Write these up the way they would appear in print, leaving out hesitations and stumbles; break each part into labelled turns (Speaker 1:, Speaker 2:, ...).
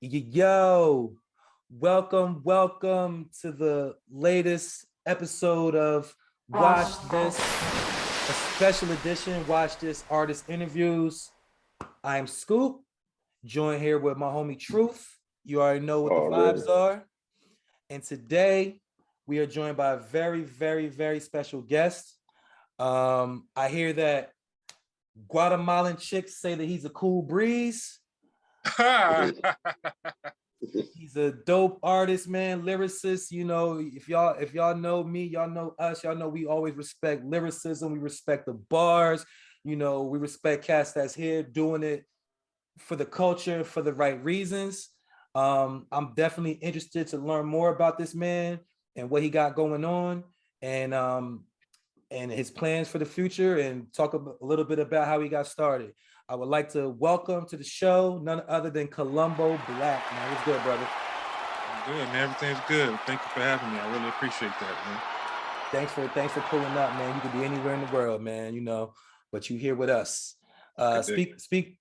Speaker 1: Yo, welcome to the latest episode of Watch This, a special edition, Watch This Artist Interviews. I am Scoop, joined here with my homie Truth. You already know what the
Speaker 2: Already.
Speaker 1: vibes are. And today we are joined by a very special guest. I hear that Guatemalan chicks say that he's a cool breeze. He's a dope artist, man, lyricist. You know, if y'all know me, y'all know us, y'all know we always respect lyricism, we respect the bars, we respect cats that's here doing it for the culture, for the right reasons. I'm definitely interested to learn more about this man and what he got going on, and his plans for the future, and talk a little bit about how he got started. I would like to welcome to the show none other than Columbo Black. Man, what's good, brother?
Speaker 3: Good, man. Everything's good. Thank you for having me. I really appreciate that, man.
Speaker 1: Thanks for pulling up, man. You could be anywhere in the world, man, but you here with us.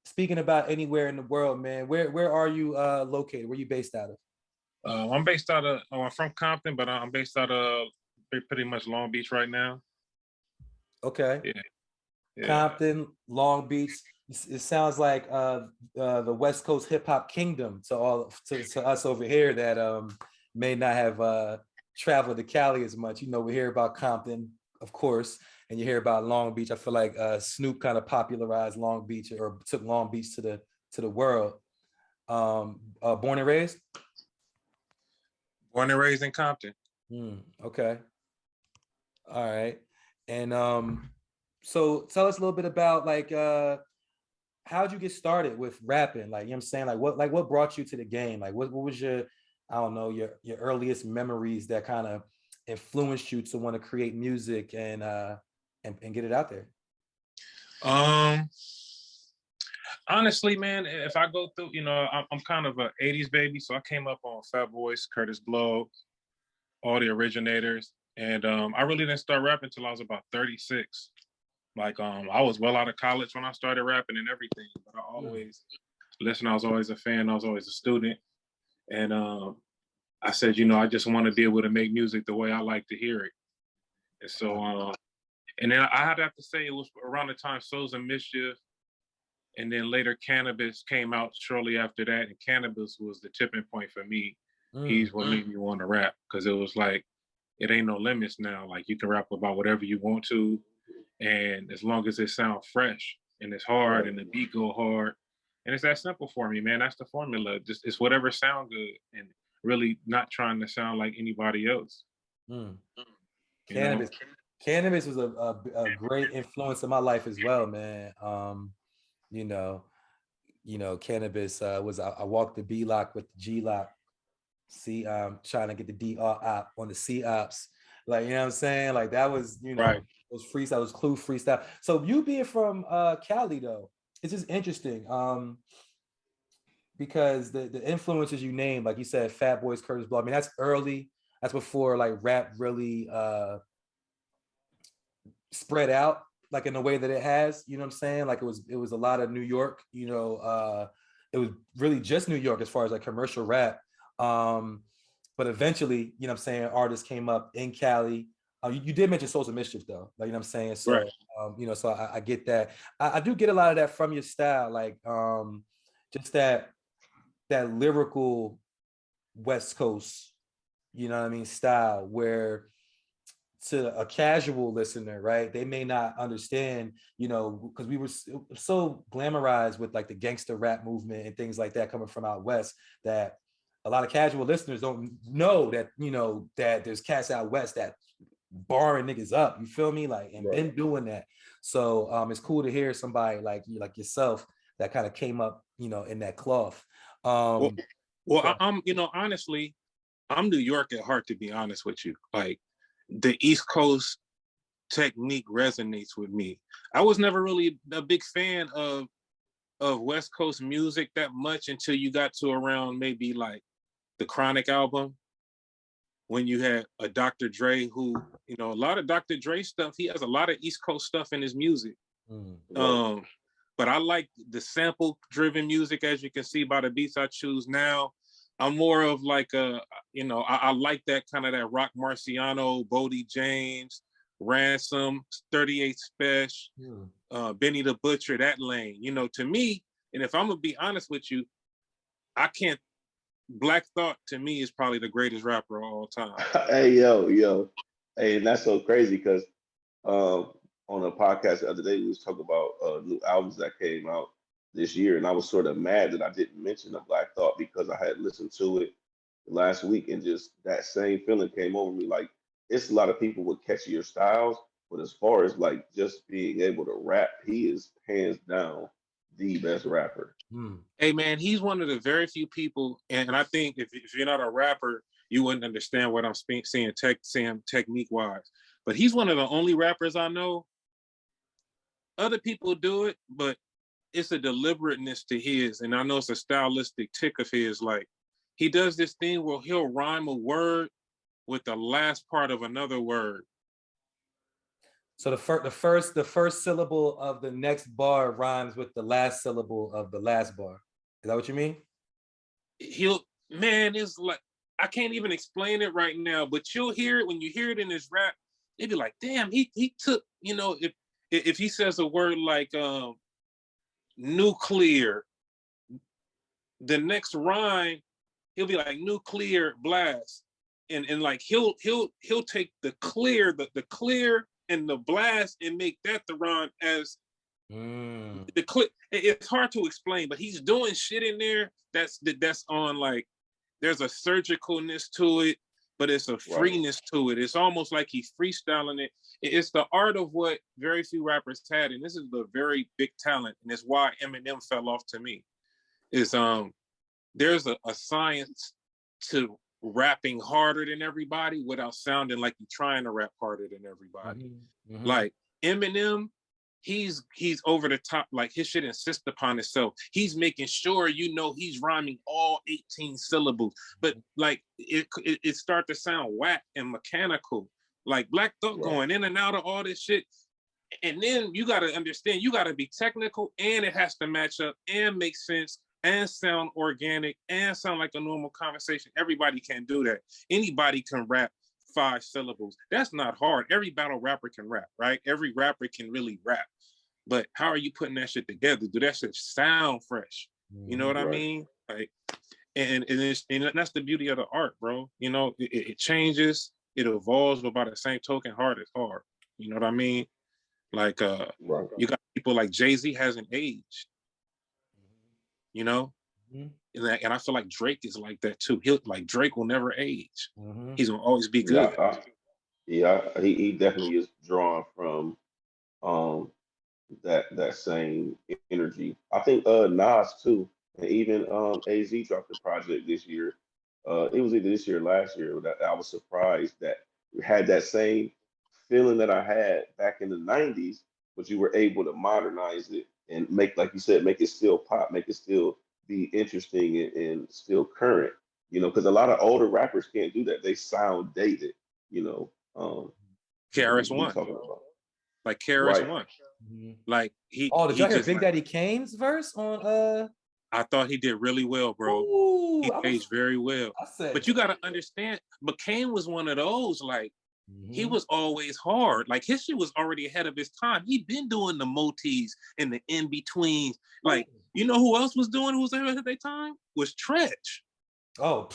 Speaker 1: Speaking about anywhere in the world, man, where are you located? Where are you based out of?
Speaker 3: I'm from Compton, but I'm based out of pretty much Long Beach right now.
Speaker 1: Okay.
Speaker 3: Yeah.
Speaker 1: Compton, Long Beach. It sounds like the West Coast hip hop kingdom to us over here that may not have traveled to Cali as much. We hear about Compton, of course, and you hear about Long Beach. I feel like Snoop kind of popularized Long Beach, or took Long Beach to the world. Born and raised?
Speaker 3: Born and raised in Compton.
Speaker 1: Okay. All right. And so tell us a little bit about how'd you get started with rapping? Like, you know what I'm saying? What brought you to the game? Like what was your, I don't know, your earliest memories that kind of influenced you to want to create music and get it out there?
Speaker 3: Honestly, man, if I go through, I'm kind of an 80s baby, so I came up on Fat Boys, Curtis Blow, all the originators. And I really didn't start rapping until I was about 36. Like, I was well out of college when I started rapping and everything, but I always listened. I was always a fan. I was always a student. And I said, I just want to be able to make music the way I like to hear it. And so, and then I'd have to say it was around the time Souls and Mischief, and then later Cannabis came out shortly after that. And Cannabis was the tipping point for me. He's what made me want to rap, because it was like, it ain't no limits now. Like, you can rap about whatever you want to. And as long as it sounds fresh and it's hard and the beat go hard, and it's that simple for me, man. That's the formula. Just it's whatever sound good, and really not trying to sound like anybody else.
Speaker 1: Cannabis was a great influence in my life as well, man. Cannabis was I walked the B lock with the G lock. See, trying to get the D op on the C ops. Like, you know what I'm saying? Like, that was,
Speaker 3: right.
Speaker 1: Those freestyle, those Clue freestyle. So you being from Cali though, it's just interesting. Because the influences you named, like you said, Fat Boys, Curtis Blow. I mean, that's early. That's before like rap really spread out like in the way that it has. You know what I'm saying? Like it was a lot of New York. It was really just New York as far as like commercial rap. But eventually, you know what I'm saying, artists came up in Cali. You did mention Souls of Mischief though, like, you know what I'm saying? So,
Speaker 3: right.
Speaker 1: So I get that. I do get a lot of that from your style, like just that lyrical West Coast, you know what I mean, style, where to a casual listener, right, they may not understand, because we were so glamorized with like the gangster rap movement and things like that coming from out West, that a lot of casual listeners don't know that, that there's cats out West that barring niggas up, you feel me, like, and been doing that. So it's cool to hear somebody like you, like yourself, that kind of came up, in that cloth.
Speaker 3: I'm honestly, I'm New York at heart, to be honest with you. Like, the East Coast technique resonates with me. I was never really a big fan of West Coast music that much until you got to around maybe like the Chronic album, when you had a Dr. Dre, who, a lot of Dr. Dre stuff, he has a lot of East Coast stuff in his music. but I like the sample driven music, as you can see by the beats I choose now. I'm more of like a, you know, I like that kind of that Rock Marciano, Bodie James, Ransom, 38 Special, Benny the Butcher, that lane. You know, to me, and if I'm gonna be honest with you, I can't. Black Thought to me is probably the greatest rapper of all time.
Speaker 2: Hey, yo. Hey, and that's so crazy because um, on a podcast the other day, we was talking about new albums that came out this year, and I was sort of mad that I didn't mention the Black Thought because I had listened to it last week, and just that same feeling came over me. Like it's a lot of people with catchier styles, but as far as like just being able to rap, he is hands down the best rapper.
Speaker 3: Hey man, he's one of the very few people, and I think if you're not a rapper, you wouldn't understand what I'm saying technique wise. But he's one of the only rappers I know. Other people do it, but it's a deliberateness to his, and I know it's a stylistic tick of his. Like he does this thing where he'll rhyme a word with the last part of another word.
Speaker 1: So the first syllable of the next bar rhymes with the last syllable of the last bar. Is that what you mean?
Speaker 3: It's like I can't even explain it right now, but you'll hear it when you hear it in his rap. They'd be like, damn, he took, you know, if he says a word like nuclear, the next rhyme, he'll be like nuclear blast. And like he'll take the clear, the clear and the blast and make that the rhyme as the clip. It's hard to explain, but he's doing shit in there that's on like there's a surgicalness to it, but it's a freeness to it. It's almost like he's freestyling it. It's the art of what very few rappers had, and this is a very big talent, and it's why Eminem fell off to me. Is there's a science to rapping harder than everybody without sounding like you're trying to rap harder than everybody. Like Eminem, he's over the top, like his shit insists upon itself. He's making sure you know he's rhyming all 18 syllables, but like it start to sound whack and mechanical. Like Black Thought going in and out of all this shit. And then you got to understand, you got to be technical, and it has to match up and make sense and sound organic and sound like a normal conversation. Everybody can do that. Anybody can rap 5 syllables. That's not hard. Every battle rapper can rap, right? Every rapper can really rap. But how are you putting that shit together? Do that shit sound fresh? You know what I mean? Like, and that's the beauty of the art, bro. You know, it changes, it evolves, but by the same token, hard is hard. You know what I mean? Like, you got people like Jay-Z hasn't aged. You know, and I feel like Drake is like that too. Drake will never age. He's gonna always be good.
Speaker 2: He definitely is drawn from that same energy. I think Nas too, and even AZ dropped a project this year. It was either this year or last year that I was surprised that you had that same feeling that I had back in the '90s, but you were able to modernize it and make, like you said, make it still pop, make it still be interesting and still current. You know, because a lot of older rappers can't do that. They sound dated. You know,
Speaker 3: KRS-One, like KRS-One, like he.
Speaker 1: Oh, did y'all hear Big
Speaker 3: like,
Speaker 1: Daddy Kane's verse on?
Speaker 3: I thought he did really well, bro.
Speaker 1: Ooh,
Speaker 3: he aged very well. But you got to understand, but Kane was one of those like. He was always hard. Like his shit was already ahead of his time. He'd been doing the motis and the in-betweens. Like, you know who else was doing who was ahead of their time? Was Tretch.
Speaker 1: Oh.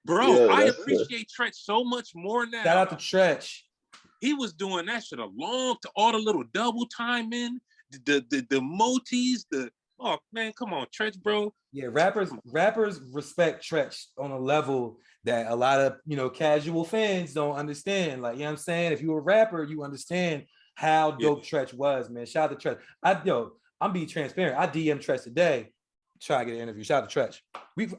Speaker 3: Bro, I appreciate Tretch so much more now.
Speaker 1: Shout out to Tretch.
Speaker 3: He was doing that shit along to all the little double timing, the motis, oh man, come on, Tretch, bro.
Speaker 1: Yeah, rappers respect Tretch on a level that a lot of, you know, casual fans don't understand. Like, you know what I'm saying? If you're a rapper, you understand how dope Tretch was, man. Shout out to Tretch. I'm being transparent. I DM Tretch today, try to get an interview. Shout out to Tretch.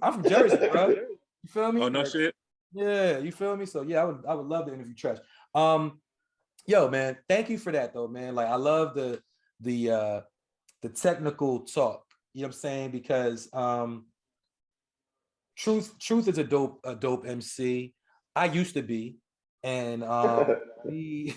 Speaker 1: I'm from Jersey, bro. You feel me?
Speaker 3: Oh, no shit.
Speaker 1: Yeah, you feel me? So yeah, I would love to interview Tretch. Yo, man, thank you for that though, man. Like I love the technical talk. You know what I'm saying? Because Truth is a dope MC. I used to be, and we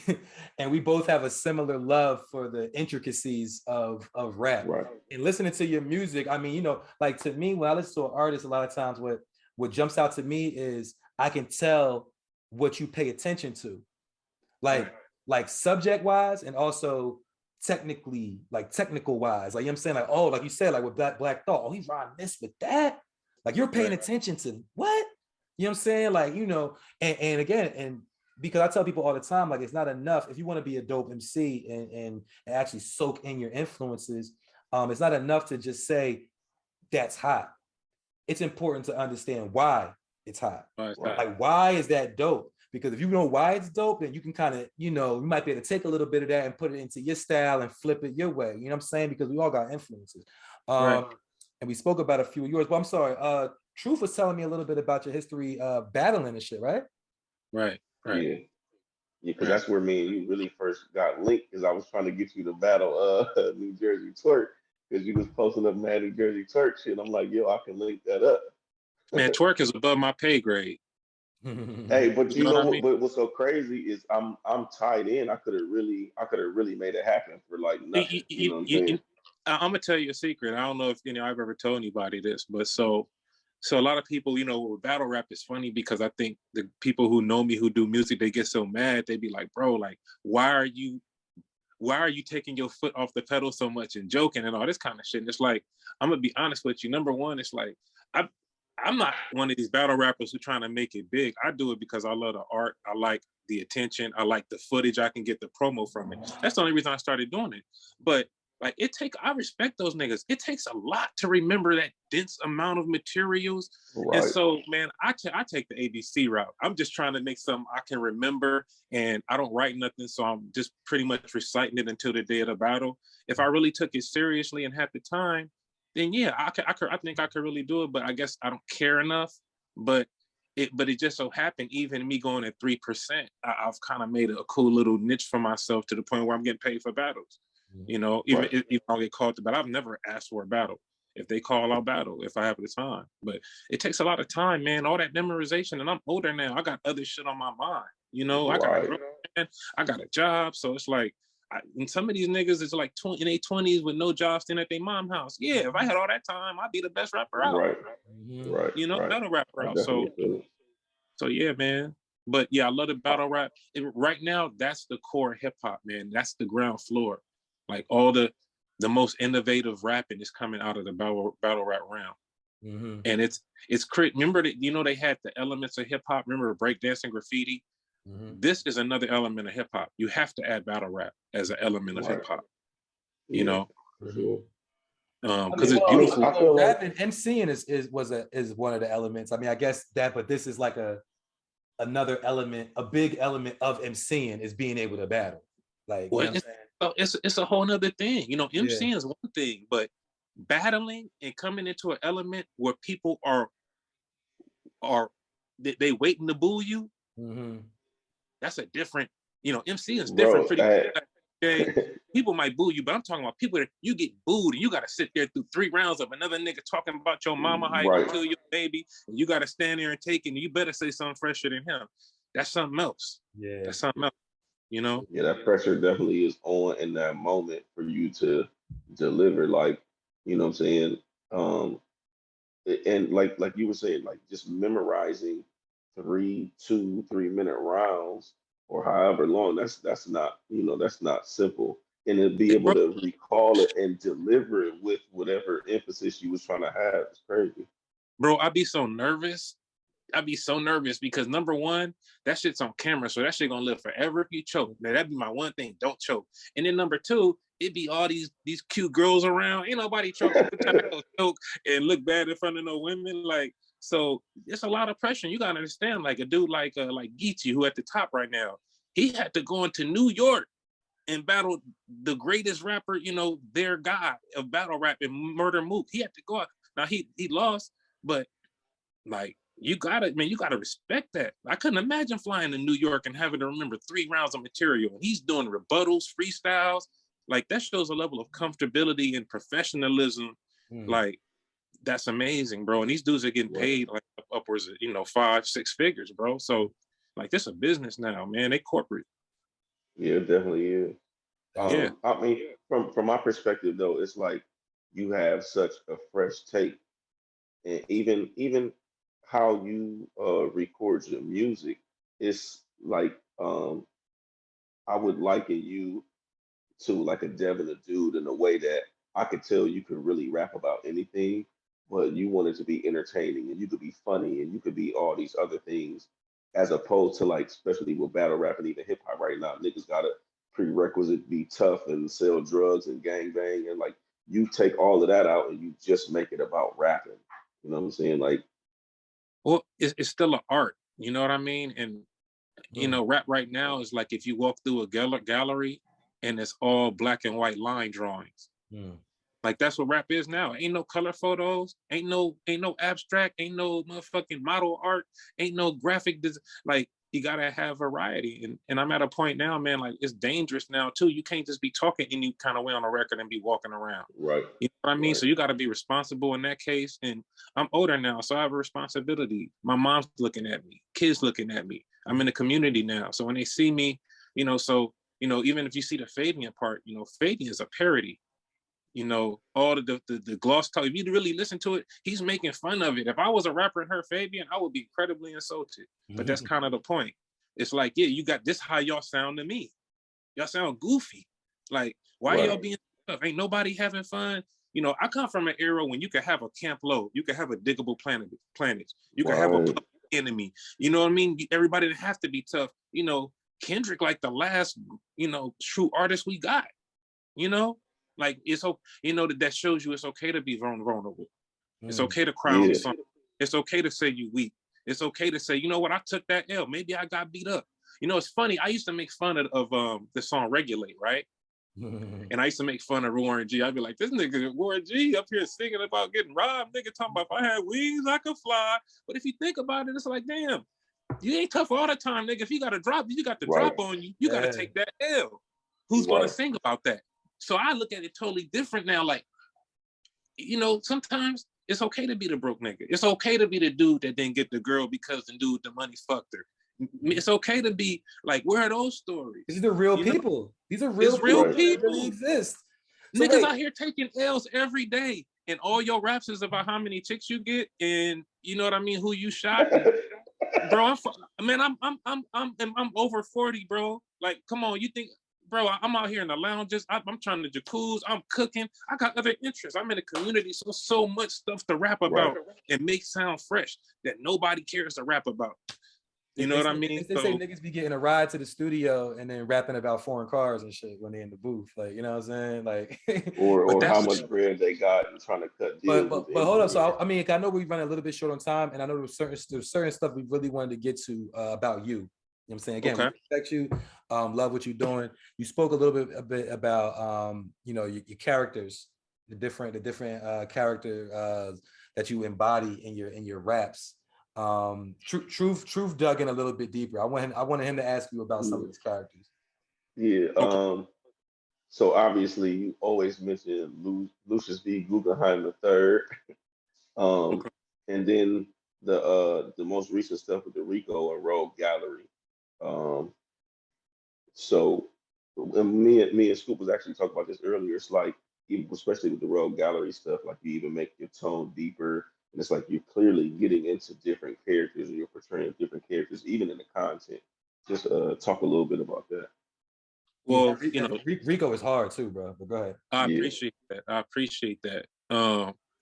Speaker 1: and we both have a similar love for the intricacies of rap.
Speaker 2: Right.
Speaker 1: And listening to your music, I mean, you know, like to me, when I listen to an artist, a lot of times what jumps out to me is I can tell what you pay attention to, like
Speaker 3: Right.
Speaker 1: like subject wise, and also technically, like technical wise. Like, you know what I'm saying? Like, oh, like you said, like with Black Thought, oh, he's riding this with that. Like, you're paying
Speaker 3: Right.
Speaker 1: attention to what? You know what I'm saying? Like, you know, and again, and because I tell people all the time, like, it's not enough if you want to be a dope MC and actually soak in your influences. It's not enough to just say that's hot. It's important to understand why it's hot.
Speaker 3: Right.
Speaker 1: Like, why is that dope? Because if you know why it's dope, then you can kind of, you know, you might be able to take a little bit of that and put it into your style and flip it your way. You know what I'm saying? Because we all got influences.
Speaker 3: Right.
Speaker 1: And we spoke about a few of yours, but I'm sorry. Truth was telling me a little bit about your history battling and shit, right?
Speaker 3: Right. Right.
Speaker 2: Yeah. Yeah, because
Speaker 3: Right.
Speaker 2: that's where me and you really first got linked. Because I was trying to get you to battle New Jersey Twerk because you was posting up mad New Jersey Twerk shit. I'm like, yo, I can link that up.
Speaker 3: Man, twerk is above my pay grade.
Speaker 2: Hey, but
Speaker 3: You
Speaker 2: you
Speaker 3: know
Speaker 2: know
Speaker 3: what I
Speaker 2: what?
Speaker 3: mean?
Speaker 2: But what's so crazy is I'm tied in. I could have really made it happen for like nothing. You know what I'm saying?
Speaker 3: I'm gonna tell you a secret. I don't know if I've ever told anybody this, but so a lot of people, with battle rap is funny because I think the people who know me who do music, they get so mad. They be like, bro, like, why are you taking your foot off the pedal so much and joking and all this kind of shit? And it's like, I'm gonna be honest with you. Number one, it's like I'm not one of these battle rappers who trying to make it big. I do it because I love the art. I like the attention. I like the footage. I can get the promo from it. That's the only reason I started doing it. But like, I respect those niggas. It takes a lot to remember that dense amount of materials.
Speaker 2: Right.
Speaker 3: And so, man, I take the ABC route. I'm just trying to make something I can remember, and I don't write nothing. So I'm just pretty much reciting it until the day of the battle. If I really took it seriously and had the time, then yeah, I think I could really do it, but I guess I don't care enough. But it just so happened, even me going at 3%, I've kind of made a cool little niche for myself to the point where I'm getting paid for battles. Even
Speaker 2: Right.
Speaker 3: if I get called to battle, I've never asked for a battle. If they call, I'll battle if I have the time. But it takes a lot of time, man. All that memorization, and I'm older now. I got other shit on my mind. I got a
Speaker 2: Right.
Speaker 3: girlfriend, I got a job, so it's like. And some of these niggas is like in their 20s with no job, staying at their mom's house. Yeah, if I had all that time, I'd be the best rapper out.
Speaker 2: Right. Right. Right.
Speaker 3: Battle rapper
Speaker 2: I
Speaker 3: out. So
Speaker 2: definitely feel it.
Speaker 3: yeah, man. But yeah, I love the battle rap. Right now, that's the core hip hop, man. That's the ground floor. Like all the most innovative rapping is coming out of the battle rap realm.
Speaker 1: Mm-hmm.
Speaker 3: And it's remember that they had the elements of hip hop. Remember breakdancing, graffiti.
Speaker 1: Mm-hmm.
Speaker 3: This is another element of hip hop. You have to add battle rap as an element of hip hop.
Speaker 2: Yeah, for sure.
Speaker 3: Because it's beautiful.
Speaker 2: I feel like
Speaker 1: rapping, MCing is one of the elements. I mean, I guess that, but this is like another element, a big element of MCing is being able to battle. Like, you know what I'm saying?
Speaker 3: It's a whole nother thing. MCing
Speaker 1: Yeah.
Speaker 3: is one thing, but battling and coming into an element where people are they waiting to boo you.
Speaker 1: Mm-hmm.
Speaker 3: That's a different, MC is different.
Speaker 2: bro,
Speaker 3: Pretty okay. People might boo you, but I'm talking about people that you get booed and you got to sit there through 3 rounds of another nigga talking about your mama, how you gonna kill your baby, and you got to stand there and take it, and you better say something fresher than him. That's something else.
Speaker 1: Yeah.
Speaker 3: That's something else.
Speaker 2: Yeah, that pressure definitely is on in that moment for you to deliver. Like, you know what I'm saying? And like you were saying, like just memorizing 3 minute rounds or however long, that's not, that's not simple. And to be able
Speaker 3: Bro,
Speaker 2: to recall it and deliver it with whatever emphasis you was trying to have is crazy.
Speaker 3: I'd be so nervous. I'd be so nervous because number one, that shit's on camera, so that shit gonna live forever if you choke. Now that'd be my one thing, don't choke. And then number two, it'd be all these cute girls around. Ain't nobody choking, choke and look bad in front of no women. Like, so it's a lot of pressure. You gotta understand, like a dude like Geechee, who at the top right now, he had to go into New York and battle the greatest rapper, their guy of battle rap and Murder Mook. He had to go out. Now he lost, but like, you gotta respect that. I couldn't imagine flying to New York and having to remember 3 rounds of material. And he's doing rebuttals, freestyles. Like, that shows a level of comfortability and professionalism. Like, that's amazing, bro. And these dudes are getting paid like upwards of, 5-6 figures, bro. So, Like this a business now, man. They corporate.
Speaker 2: Yeah, it definitely is.
Speaker 3: Yeah.
Speaker 2: I mean, from my perspective though, it's like you have such a fresh take, and even how you record your music, it's like I would liken you to like a Devin the Dude in a way that I could tell you could really rap about anything, but you want it to be entertaining and you could be funny and you could be all these other things, as opposed to like, especially with battle rap and even hip hop right now, niggas got a prerequisite be tough and sell drugs and gang bang, and like you take all of that out and you just make it about rapping. You know what I'm saying? Like,
Speaker 3: Well, it's still an art. You know what I mean? And you know, rap right now is like if you walk through a gallery and it's all black and white line drawings. Like that's what rap is now. Ain't no color photos, ain't no abstract, ain't no motherfucking model art, ain't no graphic design. Like you gotta have variety. And I'm at a point now, man, like it's dangerous now too. You can't just be talking any kind of way on a record and be walking around.
Speaker 2: right.
Speaker 3: You know what I mean?
Speaker 2: Right.
Speaker 3: So you gotta be responsible in that case. And I'm older now, so I have a responsibility. My mom's looking at me, kids looking at me. I'm in the community now. So when they see me, you know, so you know, even if you see the Fabian part, you know, Fabian is a parody. You know, all the gloss talk. If you really listen to it, he's making fun of it. If I was a rapper and heard Fabian, I would be incredibly insulted. But that's kind of the point. It's like, yeah, you got this how y'all sound to me. Y'all sound goofy. Like, why y'all
Speaker 2: Right.
Speaker 3: being tough? Ain't nobody having fun? You know, I come from an era when you could have a Camp Low, you could have a Diggable Planets, you could have a
Speaker 2: Right.
Speaker 3: Public Enemy. You know what I mean? Everybody didn't have to be tough. You know, Kendrick, like the last, you know, true artist we got. You know, like it's you know that shows you it's okay to be vulnerable. It's okay to cry on a
Speaker 2: Yeah.
Speaker 3: song. It's okay to say you weak. It's okay to say, you know what, I took that L. Maybe I got beat up. You know, it's funny. I used to make fun of the song Regulate, right? And I used to make fun of Warren G. I'd be like, this nigga Warren G up here singing about getting robbed. Nigga talking about if I had wings, I could fly. But if you think about it, it's like, damn, you ain't tough all the time, nigga. If you got a drop, you got the
Speaker 2: Right.
Speaker 3: drop on you. You got to take that L. Who's going to sing about that? So I look at it totally different now. Like, you know, sometimes it's okay to be the broke nigga. It's okay to be the dude that didn't get the girl because the dude, the money fucked her. It's okay to be like, where are those stories?
Speaker 1: These are real
Speaker 3: You know?
Speaker 1: people. These are real
Speaker 3: It's real
Speaker 1: people that really
Speaker 3: people.
Speaker 1: exist. So
Speaker 3: Niggas
Speaker 1: wait,
Speaker 3: out here taking L's every day, and all your raps is about how many chicks you get, and you know what I mean, who you shot. And, bro, I'm over 40, bro. Like, come on, you think, bro? I'm out here in the lounges. I'm trying to jacuzzi. I'm cooking. I got other interests. I'm in the community, so much stuff to rap about and make sound fresh that nobody cares to rap about. You know what I mean?
Speaker 1: They say niggas be getting a ride to the studio and then rapping about foreign cars and shit when they in the booth. Like, you know what I'm saying? Like,
Speaker 2: or how much bread they got and trying to cut deals with
Speaker 1: but hold on. So
Speaker 2: engineers.
Speaker 1: I mean, I know we're running a little bit short on time, and I know there's certain stuff we really wanted to get to about you. You know what I'm saying? Again, we respect you, love what you're doing. You spoke a bit about you know, your characters, the different character that you embody in your raps. Truth dug in a little bit deeper. I wanted him to ask you about some of his characters.
Speaker 2: Yeah. So obviously you always mention Lucius V. Guggenheim III. And then the most recent stuff with the Rico and Rogue Gallery. So me and Scoop was actually talking about this earlier. It's like, especially with the Rogue Gallery stuff, like you even make your tone deeper, and it's like you're clearly getting into different characters and you're portraying different characters, even in the content. Just talk a little bit about that.
Speaker 3: Well, you know,
Speaker 1: Rico is hard too, bro. But go ahead.
Speaker 3: I appreciate that.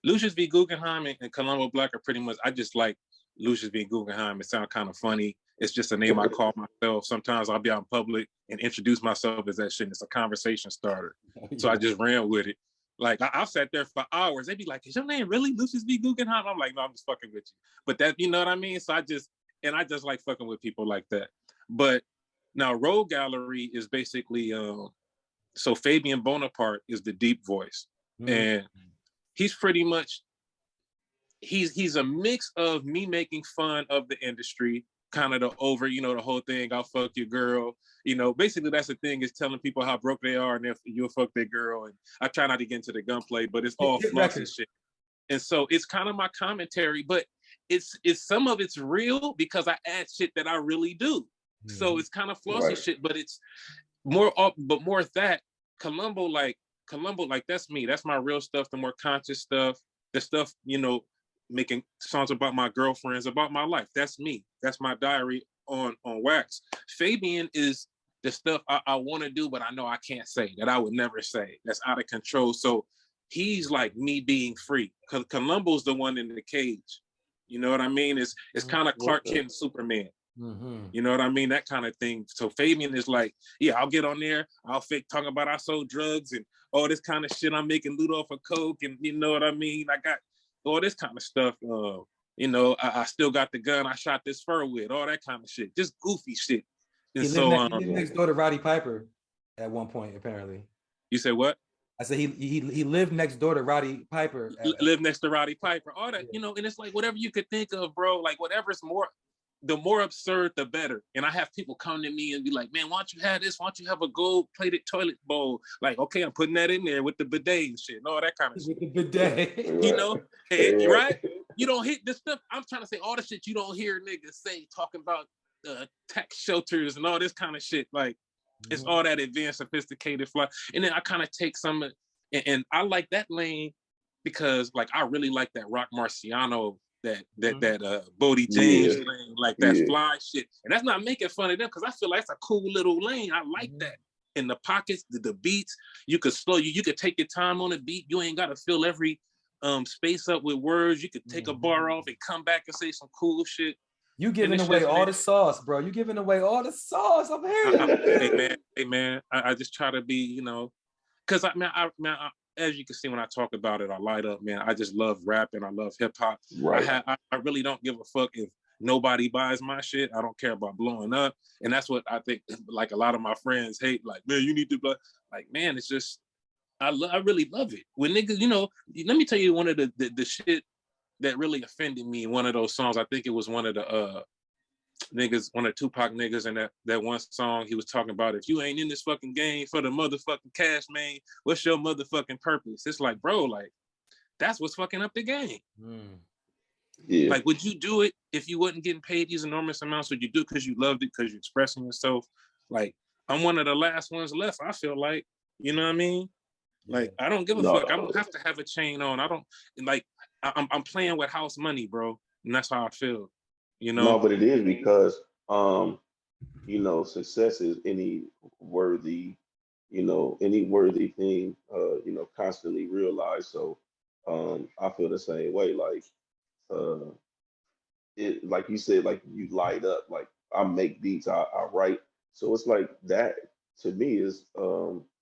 Speaker 3: Lucius V. Guggenheim and Columbo Black are pretty much, I just like Lucius V. Guggenheim. It sounds kind of funny. It's just a name I call myself. Sometimes I'll be out in public and introduce myself as that shit. It's a conversation starter. So I just ran with it. Like I've sat there for hours. They'd be like, is your name really Lucius V. Guggenheim? I'm like, no, I'm just fucking with you. But that, you know what I mean? So I just like fucking with people like that. But now Rogue Gallery is basically, so Fabian Bonaparte is the deep voice. And he's pretty much, he's a mix of me making fun of the industry, kind of you know, the whole thing, I'll fuck your girl. You know, basically that's the thing, is telling people how broke they are and if you'll fuck their girl. And I try not to get into the gunplay, but it's all fluff and shit. And so it's kind of my commentary, but it's some of it's real because I add shit that I really do. So it's kind of flossy shit, but it's more up, but more of that. Columbo, like that's me. That's my real stuff, the more conscious stuff, the stuff, making songs about my girlfriends, about my life. That's me. That's my diary on wax. Fabian is the stuff I want to do, but I know I can't say, that I would never say. That's out of control. So he's like me being free. Columbo's the one in the cage. You know what I mean? It's kind of Clark Kent and Superman. You know what I mean? That kind of thing. So Fabian is like, yeah, I'll get on there. I'll fake talk about I sold drugs and all this kind of shit. I'm making loot off of coke, and you know what I mean? I got all this kind of stuff. I still got the gun I shot this fur with, all that kind of shit. Just goofy shit. And
Speaker 1: he lived next door to Roddy Piper at one point, apparently.
Speaker 3: You said what?
Speaker 1: I said he lived next door to Roddy Piper.
Speaker 3: Lived next to Roddy Piper. All that, and it's like whatever you could think of, bro. Like whatever's the more absurd, the better. And I have people come to me and be like, man, why don't you have this? Why don't you have a gold-plated toilet bowl? Like, okay, I'm putting that in there with the bidet and shit and all that kind of shit.
Speaker 1: With the bidet.
Speaker 3: Right? You don't hit this stuff. I'm trying to say all the shit you don't hear niggas say, talking about tax shelters and all this kind of shit. Like, it's all that advanced, sophisticated fly. And then I kind of take some of and I like that lane because, like, I really like that Rock Marciano, that Bodie James lane, like that fly shit. And that's not making fun of them, because I feel like it's a cool little lane. I like that. In the pockets, the beats, you could slow you could take your time on the beat. You ain't gotta fill every space up with words. You could take a bar off and come back and say some cool shit.
Speaker 1: You giving away all the sauce, bro. You giving away all the sauce. I'm here.
Speaker 3: Hey man, I just try to be, because I as you can see when I talk about it, I light up, man. I just love rap and I love hip hop.
Speaker 2: Right.
Speaker 3: I really don't give a fuck if nobody buys my shit. I don't care about blowing up. And that's what I think, like, a lot of my friends hate. Like, man, you need to blow. Like, man, it's just, I really love it. When niggas, let me tell you one of the shit that really offended me in one of those songs. I think it was one of the niggas, one of Tupac niggas, and that one song he was talking about, if you ain't in this fucking game for the motherfucking cash, man, what's your motherfucking purpose? It's like, bro, like, that's what's fucking up the game.
Speaker 2: Yeah.
Speaker 3: Like, would you do it if you wasn't getting paid these enormous amounts? Would you do it because you loved it, because you're expressing yourself? Like, I'm one of the last ones left, I feel like. You know what I mean? Like, I don't give a fuck. I don't have to have a chain on. I don't, like, I'm playing with house money, bro. And that's how I feel.
Speaker 2: No, but it is because success is any worthy thing, constantly realized. So I feel the same way. Like it, like you said, like you light up. Like I make beats, I write. So it's like that to me is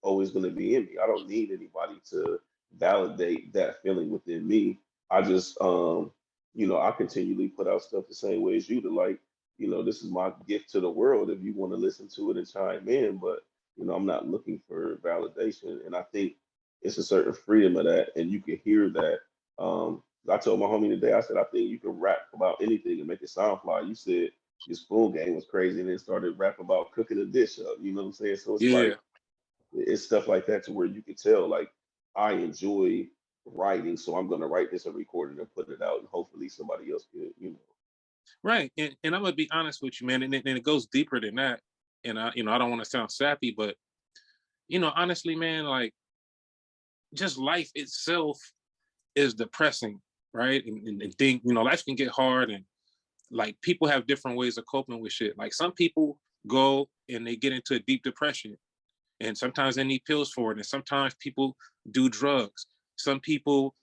Speaker 2: always going to be in me. I don't need anybody to validate that feeling within me. I just I continually put out stuff the same way as you, to like, this is my gift to the world if you want to listen to it and chime in. But I'm not looking for validation. And I think it's a certain freedom of that. And you can hear that. I told my homie today, I said, I think you can rap about anything and make it sound fly. You said your spoon game was crazy and then started rapping about cooking a dish up. You know what I'm saying? So it's like, it's stuff like that to where you can tell, like, I enjoy writing, so I'm gonna write this and record it and put it out, and hopefully somebody else can.
Speaker 3: Right, and I'm gonna be honest with you, man, and it goes deeper than that. And I don't want to sound sappy, but honestly, man, like, just life itself is depressing, right? And think, life can get hard, and like, people have different ways of coping with shit. Like, some people go and they get into a deep depression, and sometimes they need pills for it, and sometimes people do drugs. Some people,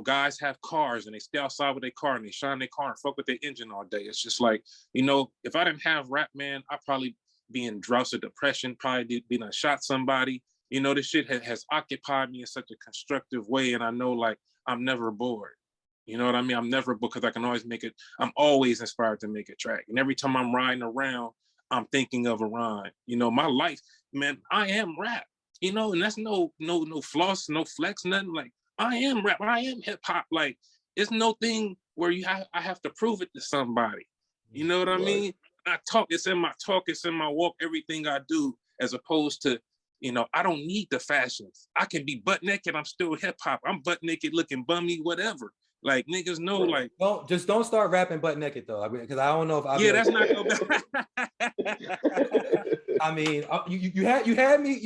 Speaker 3: guys have cars and they stay outside with their car and they shine their car and fuck with their engine all day. It's just like, if I didn't have rap, man, I'd probably be in droughts of depression, probably be done shot somebody. This shit has occupied me in such a constructive way, and I know, like, I'm never bored. You know what I mean? I'm never, because I can always I'm always inspired to make a track. And every time I'm riding around, I'm thinking of a rhyme. My life, man, I am rap. And that's no floss, no flex, nothing. Like, I am rap, I am hip hop. Like, it's no thing where I have to prove it to somebody. You know what I mean? I talk, it's in my talk, it's in my walk, everything I do, as opposed to, I don't need the fashions. I can be butt naked, I'm still hip hop. I'm butt naked looking bummy, whatever. Like niggas know, like
Speaker 1: don't start rapping butt naked though. I mean, because I don't know if I'll
Speaker 3: yeah,
Speaker 1: be like,
Speaker 3: that's not go back.
Speaker 1: I mean, you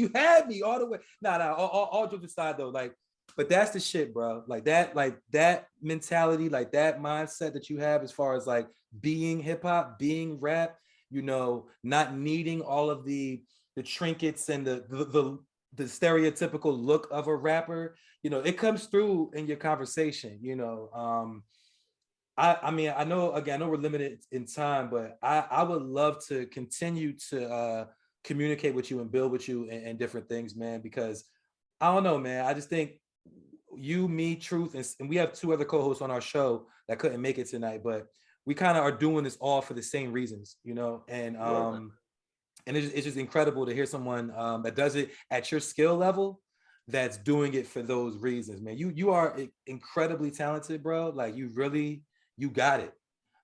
Speaker 1: had me all the way. All jokes aside though, like, but that's the shit, bro. Like that mentality, like that mindset that you have as far as like being hip hop, being rap, you know, not needing all of the trinkets and the stereotypical look of a rapper, you know, it comes through in your conversation, you know. I mean, I know, again, I know we're limited in time, but I would love to continue to communicate with you and build with you and different things, man, because I don't know, man. I just think you, me, Truth, and we have two other co-hosts on our show that couldn't make it tonight, but we kind of are doing this all for the same reasons, you know, and it's just incredible to hear someone that does it at your skill level that's doing it for those reasons, man. You are incredibly talented, bro. Like you got it.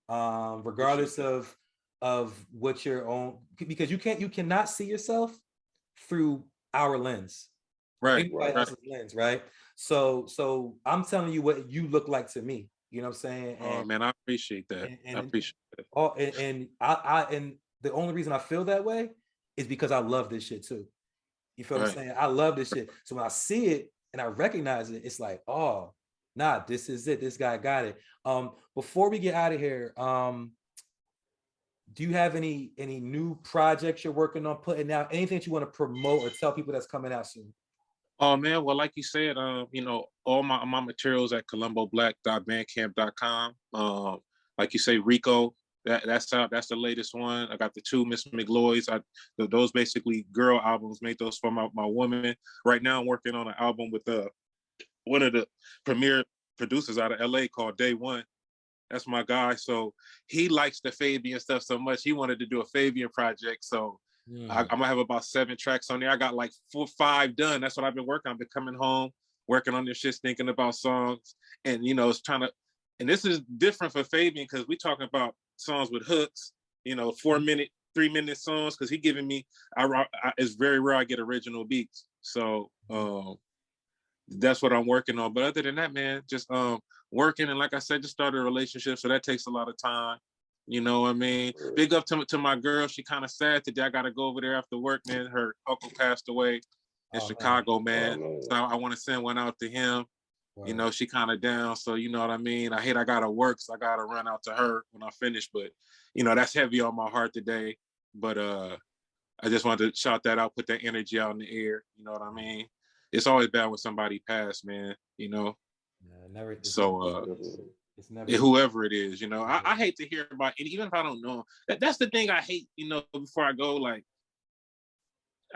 Speaker 1: Regardless of what your own, because you cannot see yourself through our lens,
Speaker 3: Right.
Speaker 1: anybody else's lens, right? So I'm telling you what you look like to me. You know what I'm saying?
Speaker 3: Oh man, I appreciate that. I appreciate that.
Speaker 1: And the only reason I feel that way is because I love this shit too. You feel what I'm saying? I love this shit. So when I see it and I recognize it, it's like, oh, nah, this is it. This guy got it. Before we get out of here, do you have any new projects you're working on putting out? Anything that you want to promote or tell people that's coming out soon?
Speaker 3: Oh man, well, like you said, you know, all my materials at columboblack.bandcamp.com. Like you say, Rico, that's out. That's the latest one. I got the two Miss McGloys. Those basically girl albums. Made those for my woman. Right now, I'm working on an album with one of the premier producers out of LA called Day One. That's my guy. So he likes the Fabian stuff so much. He wanted to do a Fabian project. So I'm gonna have about 7 tracks on there. I got like 4, 5 done. That's what I've been working on. I've been coming home, working on this shit, thinking about songs, and you know, it's trying to. And this is different for Fabian because we talking about songs with hooks. You know, 4-minute, 3-minute songs. Because he giving me, it's very rare I get original beats. So that's what I'm working on. But other than that, man, just working, and like I said, just started a relationship, so that takes a lot of time. You know what I mean? Big up to my girl. She kind of sad today. I got to go over there after work, man. Her uncle passed away in Chicago, man. So I want to send one out to him. Wow. You know, she kind of down. So, you know what I mean? I got to work, so I got to run out to her when I finish. But, you know, that's heavy on my heart today. But I just wanted to shout that out, put that energy out in the air. You know what I mean? It's always bad when somebody passed, man, you know?
Speaker 1: Yeah,
Speaker 3: it's never whoever it is, you know. I hate to hear about it, even if I don't know. That's the thing I hate, you know, before I go, like,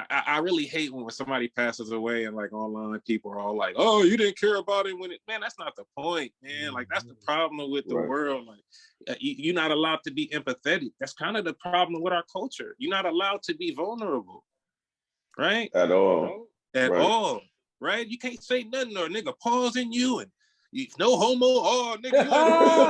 Speaker 3: I really hate when somebody passes away and like online people are all like, oh, you didn't care about it when it, man, that's not the point, man. Like, that's the problem with the world. Like, you're not allowed to be empathetic. That's kind of the problem with our culture. You're not allowed to be vulnerable, right?
Speaker 2: At all.
Speaker 3: At all, right? You can't say nothing or nigga pausing you and you, no homo. Oh, nigga, you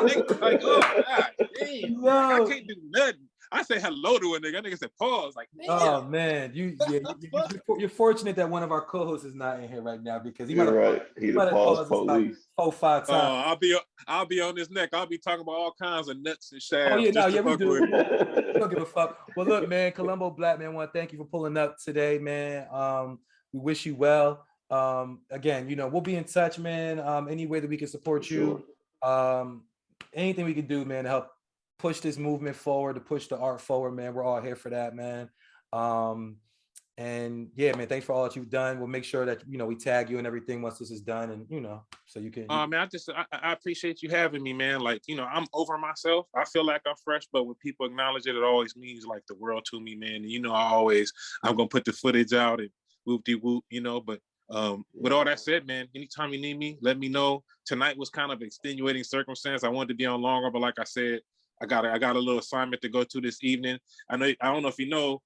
Speaker 3: ain't nigga. Like, oh, God damn. Like, I can't do nothing. I say hello to a nigga. That nigga said pause. Like, damn.
Speaker 1: Oh man, you're fortunate that one of our co-hosts is not in here right now because he might have
Speaker 2: He the pause police.
Speaker 1: Like 4-5 times.
Speaker 3: I'll be on this neck. I'll be talking about all kinds of nuts and shafts.
Speaker 1: Oh yeah, we do. We don't give a fuck. Well, look, man, Columbo Black, man, I want to thank you for pulling up today, man. We wish you well. Again, you know, we'll be in touch, man. Any way that we can support you, anything we can do, man, to help push this movement forward, to push the art forward, man. We're all here for that, man. And yeah, man, thanks for all that you've done. We'll make sure that, you know, we tag you and everything once this is done, and you know, so you can.
Speaker 3: Man, I appreciate you having me, man. Like, you know, I'm over myself. I feel like I'm fresh, but when people acknowledge it, it always means like the world to me, man. And you know, I'm gonna put the footage out and whoop-de-whoop, you know. But with all that said, man, anytime you need me, let me know. Tonight was kind of extenuating circumstance. I wanted to be on longer, but like I said, I got a little assignment to go to this evening. I don't know if you know,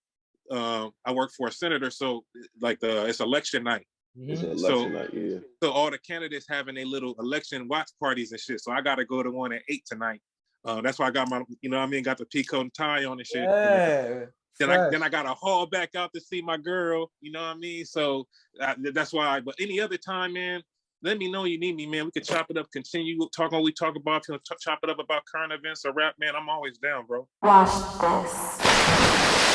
Speaker 3: I work for a senator, so like it's election night.
Speaker 2: It's election night, yeah.
Speaker 3: So all the candidates having their little election watch parties and shit. So I got to go to one at 8 tonight. That's why I got my, you know what I mean, got the peacoat and tie on and shit.
Speaker 1: Yeah.
Speaker 3: Then I got to haul back out to see my girl. You know what I mean? So that's why. But any other time, man, let me know you need me, man. We could chop it up, continue talking what we talk about, chop it up about current events or rap, man. I'm always down, bro.
Speaker 4: Watch this.